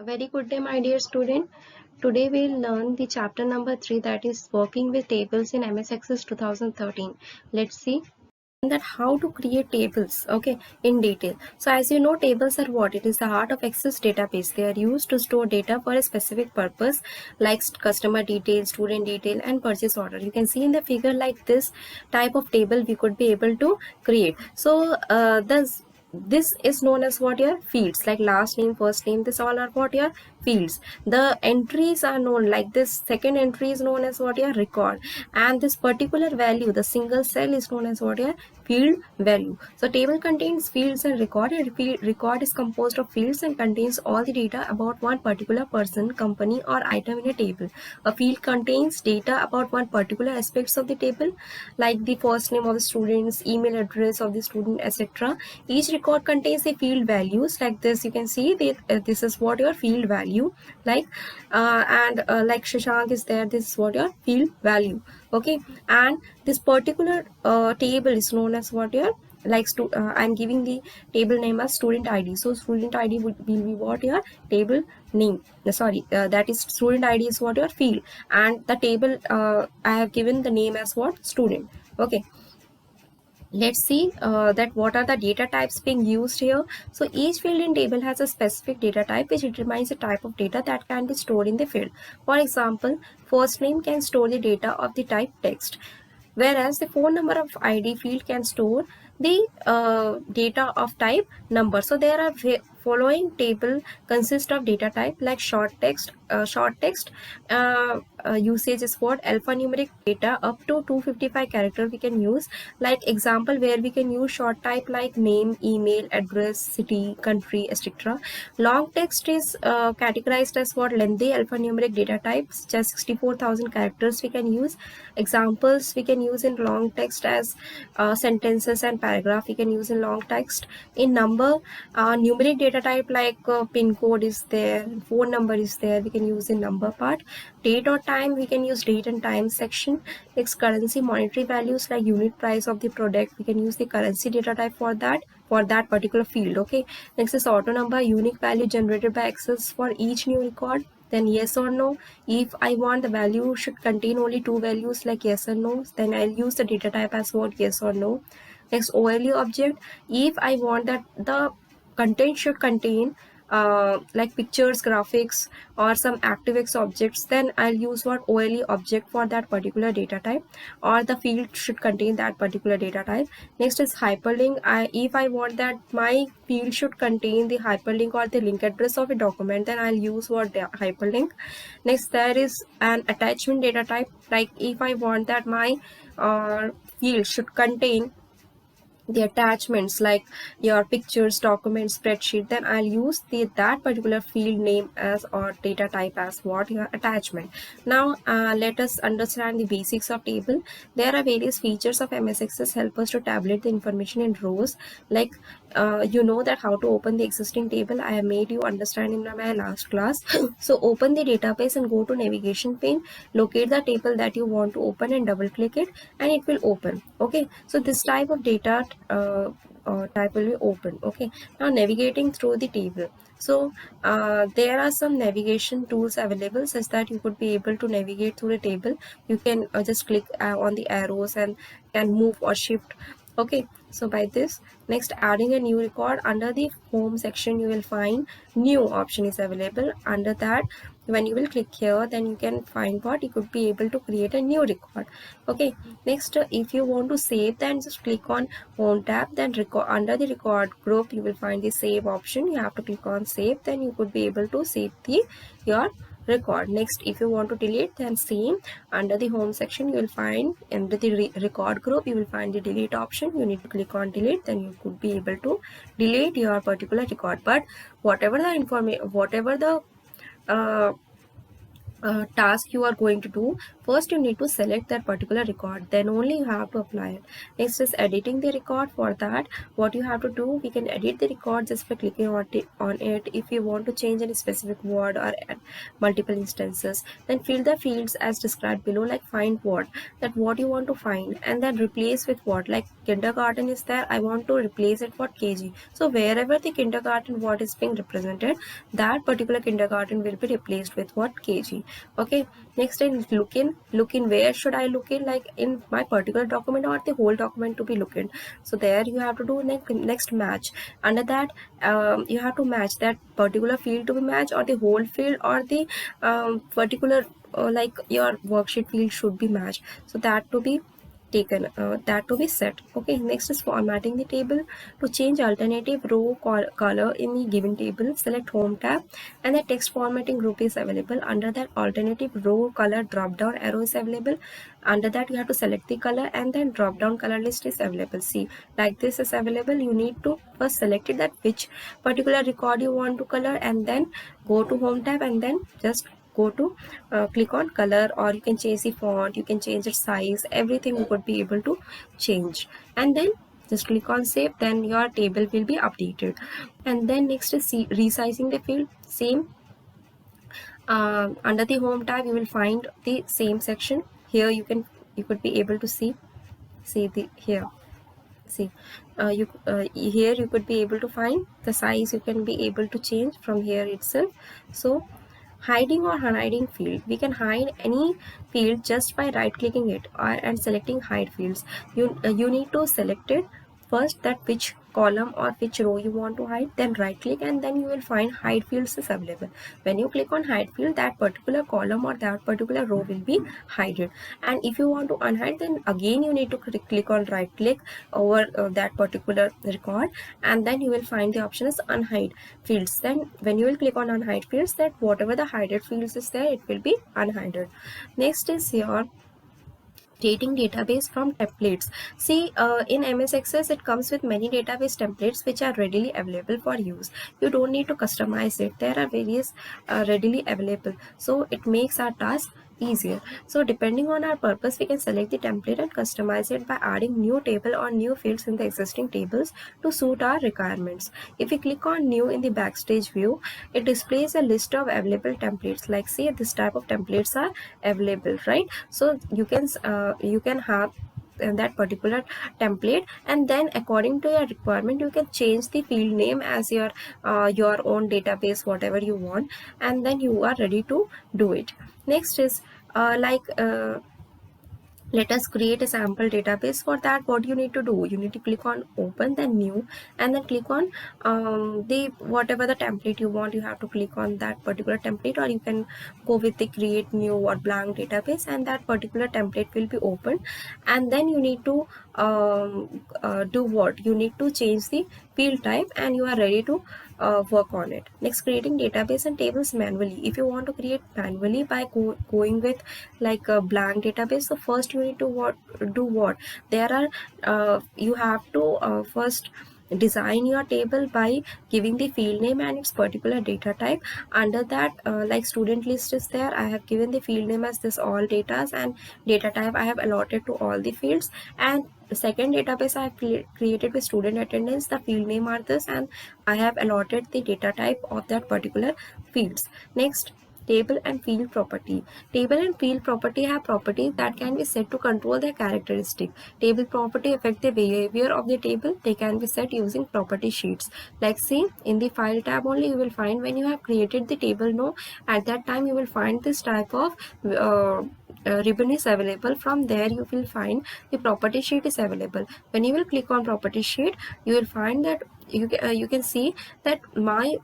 A very good day, my dear student. Today we'll learn the chapter number 3, that is working with tables in MS Access 2013. Let's see that how to create tables, okay, in detail. So as you know, tables are what? It is the heart of Access database. They are used to store data for a specific purpose like customer detail, student detail, and purchase order. You can see in the figure like this type of table we could be able to create. So this is known as what? Your fields, like last name, first name, this all are what? Your fields. The entries are known like this. Second entry is known as what? Your record. And this particular value, the single cell, is known as what? Your field value. So table contains fields and record, and record is composed of fields and contains all the data about one particular person, company, or item in a table. A field contains data about one particular aspects of the table, like the first name of the students, email address of the student, etc. Each record contains the field values like this. You can see that this is what your field value, like like Shashank is there, this is what your field value, okay. And this particular table is known as what your, like I'm giving the table name as student ID. So student ID will be what? Your table name. That is student ID is what? Your field. And the table I have given the name as what? Student, okay. Let's see that what are the data types being used here. So each field in table has a specific data type which determines the type of data that can be stored in the field. For example, first name can store the data of the type text, whereas the phone number of ID field can store the data of type number. So there are following table consist of data type like short text. Usage is what? Alphanumeric data up to 255 character we can use. Like example where we can use short type like name, email, address, city, country, etc. Long text is categorized as what? Lengthy alphanumeric data types, just 64,000 characters we can use. Examples we can use in long text as sentences and paragraph we can use in long text. In number, numeric data type like pin code is there, phone number is there, we can use in number part. Date or time, we can use date and time section. Next, currency, monetary values like unit price of the product, we can use the currency data type for that particular field, okay. Next is auto number, unique value generated by Access for each new record. Then yes or no, if I want the value should contain only two values like yes or no, then I'll use the data type as what? Yes or no. Next, OLE object, if I want that the content should contain like pictures, graphics, or some ActiveX objects, then I'll use what? OLE object for that particular data type, or the field should contain that particular data type. Next is hyperlink. If I want that my field should contain the hyperlink or the link address of a document, then I'll use what? The hyperlink. Next, there is an attachment data type, like if I want that my field should contain the attachments like your pictures, documents, spreadsheet, then I'll use that particular field name as or data type as what? Your attachment. Now let us understand the basics of table. There are various features of MS Access help us to tabulate the information in rows, like you know that how to open the existing table. I have made you understand in my last class. So open the database and go to navigation pane, locate the table that you want to open and double click it, and it will open, okay. So this type of data type will be open, okay. Now navigating through the table. So there are some navigation tools available such that you could be able to navigate through the table. You can just click on the arrows and can move or shift, okay. So by this, next, adding a new record. Under the home section you will find new option is available. Under that, when you will click here, then you can find what? You could be able to create a new record, okay. Next, if you want to save, then just click on home tab, then record. Under the record group you will find the save option. You have to click on save, then you could be able to save your record. Next, if you want to delete, then same, under the home section you will find, under the record group you will find the delete option. You need to click on delete, then you could be able to delete your particular record. But whatever the information, whatever the uh, task you are going to do, first you need to select that particular record, then only you have to apply it. Next is editing the record. For that, what you have to do, we can edit the record just by clicking on it. If you want to change any specific word or add multiple instances, then fill the fields as described below, like find what, that what you want to find, and then replace with what. Like kindergarten is there, I want to replace it for kg, so wherever the kindergarten what is being represented, that particular kindergarten will be replaced with what, kg. Okay, next is look in. Where should I look in, like in my particular document or the whole document to be looked in? So there you have to do next match. Under that, you have to match that particular field to be matched, or the whole field, or the particular like your worksheet field should be matched, so that to be taken, that to be set. Okay, next is formatting the table. To change alternative row color in the given table, select home tab, and the text formatting group is available. Under that, alternative row color drop down arrow is available. Under that, you have to select the color, and then drop down color list is available. See, like this is available. You need to first select it, that which particular record you want to color, and then go to home tab, and then just go to click on color, or you can change the font, you can change its size, everything you could be able to change, and then just click on save. Then your table will be updated. And then next is resizing the field. Same, under the home tab you will find the same section. Here you could be able to see the here. See, here you could be able to find the size, you can be able to change from here itself. So hiding or unhiding field, we can hide any field just by right clicking it and selecting hide fields. You need to select it first, that which column or which row you want to hide, then right click, and then you will find hide fields is available. When you click on hide field, that particular column or that particular row will be hidden. And if you want to unhide, then again you need to click on right click over that particular record, and then you will find the option is unhide fields. Then when you will click on unhide fields, that whatever the hidden fields is there, it will be unhidden. Next is your creating database from templates. See, in MS Access it comes with many database templates which are readily available for use. You don't need to customize it, there are various readily available, so it makes our task easier. So depending on our purpose, we can select the template and customize it by adding new table or new fields in the existing tables to suit our requirements. If we click on new in the backstage view, it displays a list of available templates. Like, see, this type of templates are available, right? So you can have that particular template, and then according to your requirement you can change the field name as your own database, whatever you want, and then you are ready to do it. Next is let us create a sample database. For that, what you need to do, you need to click on open, then new, and then click on the whatever the template you want. You have to click on that particular template, or you can go with the create new or blank database, and that particular template will be opened. And then you need to do what, you need to change the field type, and you are ready to work on it. Next, creating database and tables manually. If you want to create manually by going with like a blank database, so first you need to do what, there are you have to first design your table by giving the field name and its particular data type. Under that, like student list is there, I have given the field name as this all datas, and data type I have allotted to all the fields. And the second database I have created with student attendance, the field name are this, and I have allotted the data type of that particular fields. Next, table and field property. Table and field property have properties that can be set to control their characteristic. Table property affect the behavior of the table. They can be set using property sheets. Like, see, in the file tab only you will find, when you have created the table, no, at that time you will find this type of ribbon is available. From there you will find the property sheet is available. When you will click on property sheet, you will find that you can see that my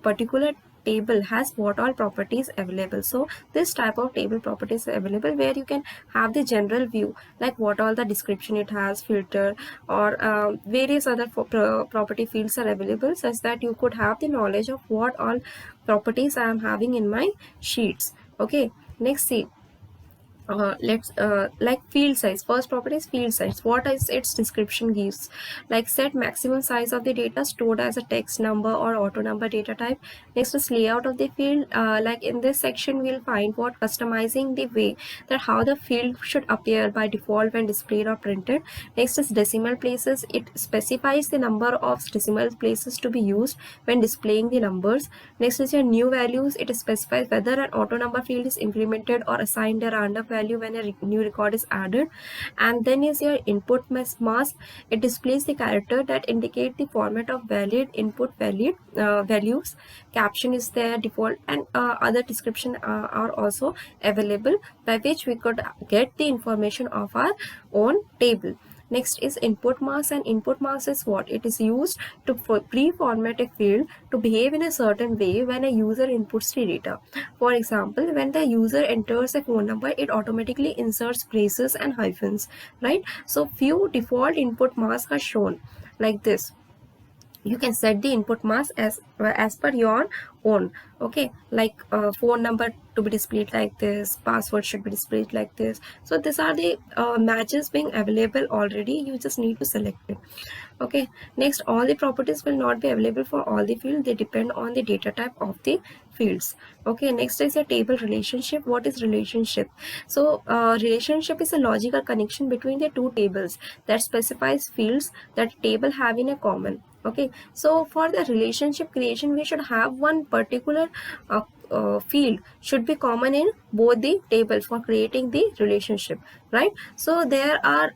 particular table has what all properties available. So this type of table properties are available, where you can have the general view, like what all the description it has, filter, or various other property fields are available, such that you could have the knowledge of what all properties I am having in my sheets. Okay, next, see, let's like field size. First property is field size. What is its description gives? Like set maximum size of the data stored as a text, number or auto number data type. Next is layout of the field. Like in this section we'll find what customizing the way that how the field should appear by default when displayed or printed. Next is decimal places. It specifies the number of decimal places to be used when displaying the numbers. Next is your new values. It specifies whether an auto number field is implemented or assigned a random value when a new record is added. And then is your input mask. It displays the character that indicate the format of valid input values. Caption is there, default, and other description are also available, by which we could get the information of our own table. Next is input mask, and input mask is what? It is used to pre-format a field to behave in a certain way when a user inputs the data. For example, when the user enters a phone number, it automatically inserts braces and hyphens, right? So few default input masks are shown like this. You can set the input mask as per your own. Okay, like phone number to be displayed like this, password should be displayed like this. So these are the matches being available already. You just need to select it. Okay, next, all the properties will not be available for all the fields. They depend on the data type of the fields. Okay, next is a table relationship. What is relationship? So relationship is a logical connection between the two tables that specifies fields that table have in a common. Okay, so for the relationship creation, we should have one particular field should be common in both the tables for creating the relationship, right? So there are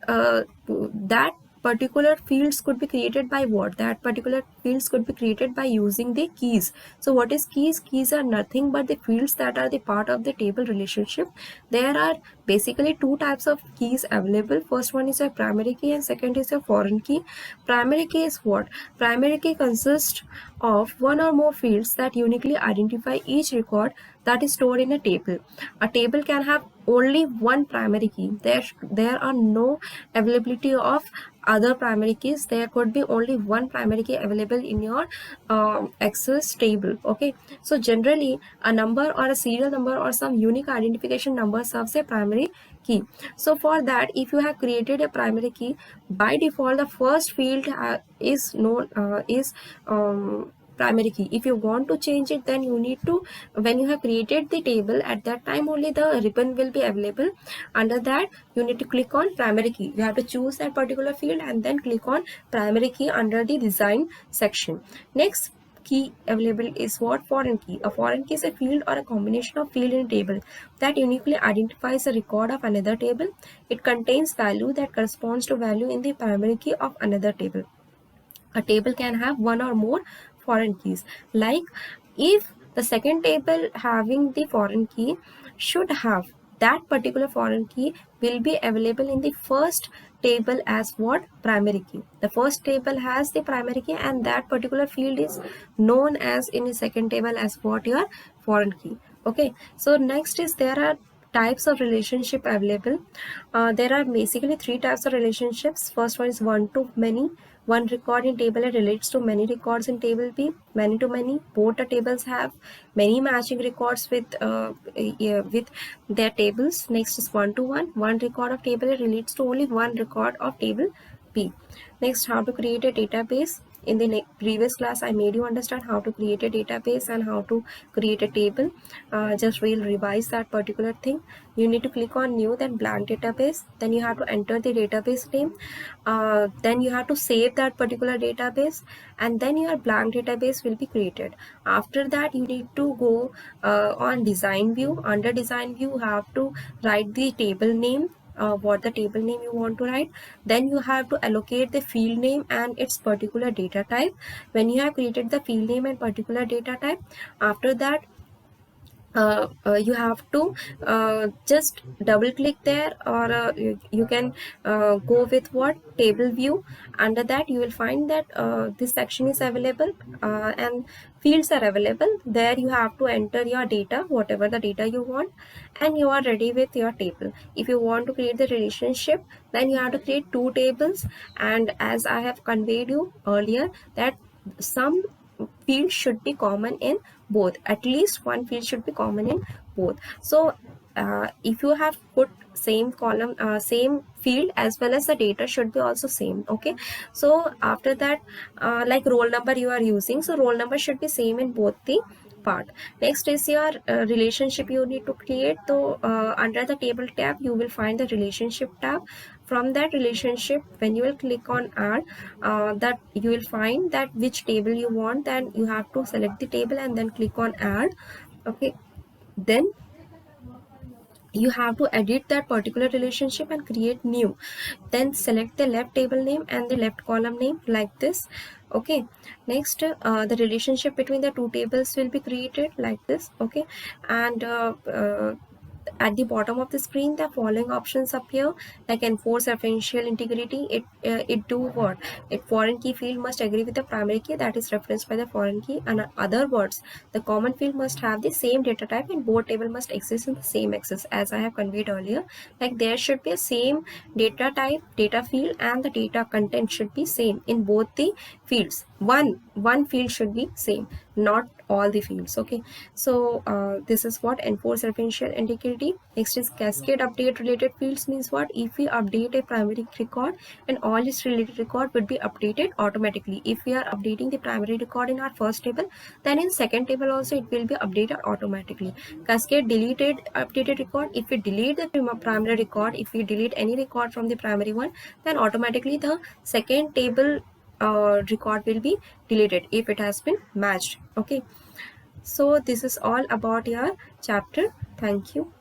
that particular fields could be created by what? That particular fields could be created by using the keys. So what is keys? Keys are nothing but the fields that are the part of the table relationship. There are basically two types of keys available. First one is your primary key and second is your foreign key. Primary key is what? Primary key consists of one or more fields that uniquely identify each record that is stored in a table. A table can have only one primary key. There are no availability of other primary keys. There could be only one primary key available in your access table. Okay, so generally a number or a serial number or some unique identification number serves a primary key. So for that, if you have created a primary key, by default the first field is known is primary key. If you want to change it, then you need to, when you have created the table, at that time only the ribbon will be available. Under that, you need to click on primary key. You have to choose that particular field and then click on primary key under the design section. Next key available is what? Foreign key. A foreign key is a field or a combination of field in a table that uniquely identifies a record of another table. It contains value that corresponds to value in the primary key of another table. A table can have one or more foreign keys. Like if the second table having the foreign key should have that particular foreign key will be available in the first table as what? Primary key. The first table has the primary key and that particular field is known as in the second table as what? Your foreign key. Okay, so next is there are types of relationship available. There are basically three types of relationships. First one is one to many. One record in table A relates to many records in table B. Many to many, both the tables have many matching records with their tables. Next is one to one. One record of table A relates to only one record of table B. Next, how to create a database. In the previous class, I made you understand how to create a database and how to create a table. Just we'll revise that particular thing. You need to click on new, then blank database. Then you have to enter the database name. Then you have to save that particular database, and then your blank database will be created. After that, you need to go on design view. Under design view, you have to write the table name, what the table name you want to write. Then you have to allocate the field name and its particular data type. When you have created the field name and particular data type, after that you have to just double click there, or you can go with what? Table view. Under that you will find that this section is available and fields are available. There you have to enter your data, whatever the data you want, and you are ready with your table. If you want to create the relationship, then you have to create two tables, and as I have conveyed you earlier that some field should be common in both. At least one field should be common in both. So if you have put same column, same field, as well as the data should be also same. Okay, so after that, like roll number you are using, so roll number should be same in both the part. Next is your relationship you need to create. So under the table tab you will find the relationship tab. From that relationship, when you will click on add, that you will find that which table you want, then you have to select the table and then click on add. Okay, then you have to edit that particular relationship and create new. Then select the left table name and the left column name like this. Okay, next the relationship between the two tables will be created like this. Okay, and at the bottom of the screen the following options appear, like enforce referential integrity. It do what? It foreign key field must agree with the primary key that is referenced by the foreign key. And other words, the common field must have the same data type and both table must exist in the same access, as I have conveyed earlier. Like there should be a same data type, data field, and the data content should be same in both the fields. One field should be same, not all the fields. Okay, so this is what enforce referential integrity. Next is cascade update related fields. Means what? If we update a primary record, and all its related record would be updated automatically. If we are updating the primary record in our first table, then in second table also it will be updated automatically. Cascade deleted updated record. If we delete the primary record, if we delete any record from the primary one, then automatically the second table record will be deleted if it has been matched. Okay, so this is all about your chapter. Thank you.